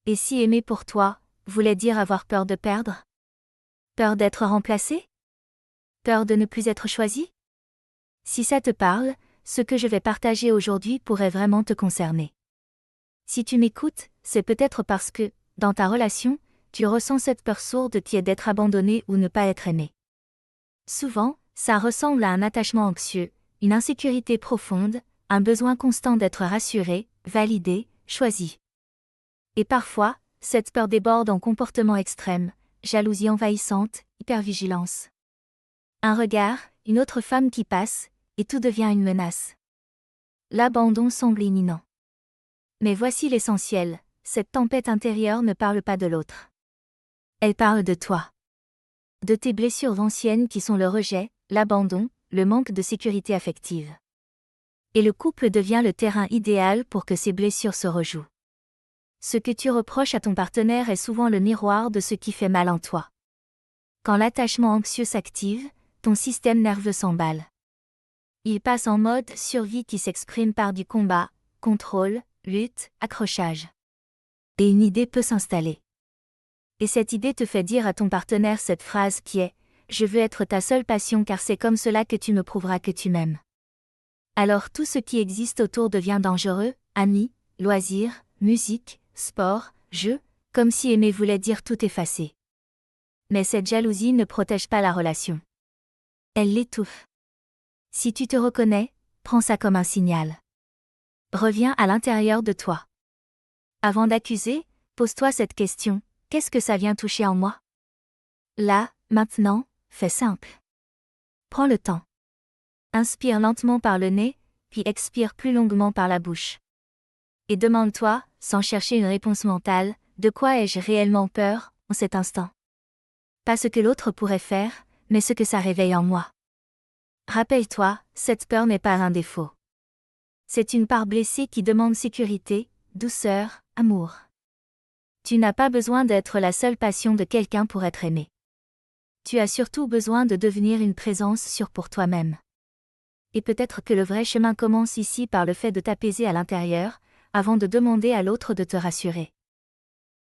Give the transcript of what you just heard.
Et si aimer pour toi voulait dire avoir peur de perdre? Peur d'être remplacé? Peur de ne plus être choisi? Si ça te parle, ce que je vais partager aujourd'hui pourrait vraiment te concerner. Si tu m'écoutes, c'est peut-être parce que, dans ta relation, tu ressens cette peur sourde qui est d'être abandonné ou ne pas être aimé. Souvent, ça ressemble à un attachement anxieux, une insécurité profonde, un besoin constant d'être rassuré, validé, choisi. Et parfois, cette peur déborde en comportements extrêmes, jalousie envahissante, hypervigilance. Un regard, une autre femme qui passe, et tout devient une menace. L'abandon semble imminent. Mais voici l'essentiel, cette tempête intérieure ne parle pas de l'autre. Elle parle de toi. De tes blessures anciennes qui sont le rejet, l'abandon, le manque de sécurité affective. Et le couple devient le terrain idéal pour que ces blessures se rejouent. Ce que tu reproches à ton partenaire est souvent le miroir de ce qui fait mal en toi. Quand l'attachement anxieux s'active, ton système nerveux s'emballe. Il passe en mode survie qui s'exprime par du combat, contrôle, lutte, accrochage. Et une idée peut s'installer. Et cette idée te fait dire à ton partenaire cette phrase qui est « Je veux être ta seule passion car c'est comme cela que tu me prouveras que tu m'aimes ». Alors tout ce qui existe autour devient dangereux, amis, loisirs, musique, sport, jeux, comme si aimer voulait dire tout effacer. Mais cette jalousie ne protège pas la relation. Elle l'étouffe. Si tu te reconnais, prends ça comme un signal. Reviens à l'intérieur de toi. Avant d'accuser, pose-toi cette question, qu'est-ce que ça vient toucher en moi? Là, maintenant, fais simple. Prends le temps. Inspire lentement par le nez, puis expire plus longuement par la bouche. Et demande-toi, sans chercher une réponse mentale, de quoi ai-je réellement peur, en cet instant? Pas ce que l'autre pourrait faire, mais ce que ça réveille en moi. Rappelle-toi, cette peur n'est pas un défaut. C'est une part blessée qui demande sécurité, douceur, amour. Tu n'as pas besoin d'être la seule passion de quelqu'un pour être aimé. Tu as surtout besoin de devenir une présence sûre pour toi-même. Et peut-être que le vrai chemin commence ici par le fait de t'apaiser à l'intérieur, avant de demander à l'autre de te rassurer.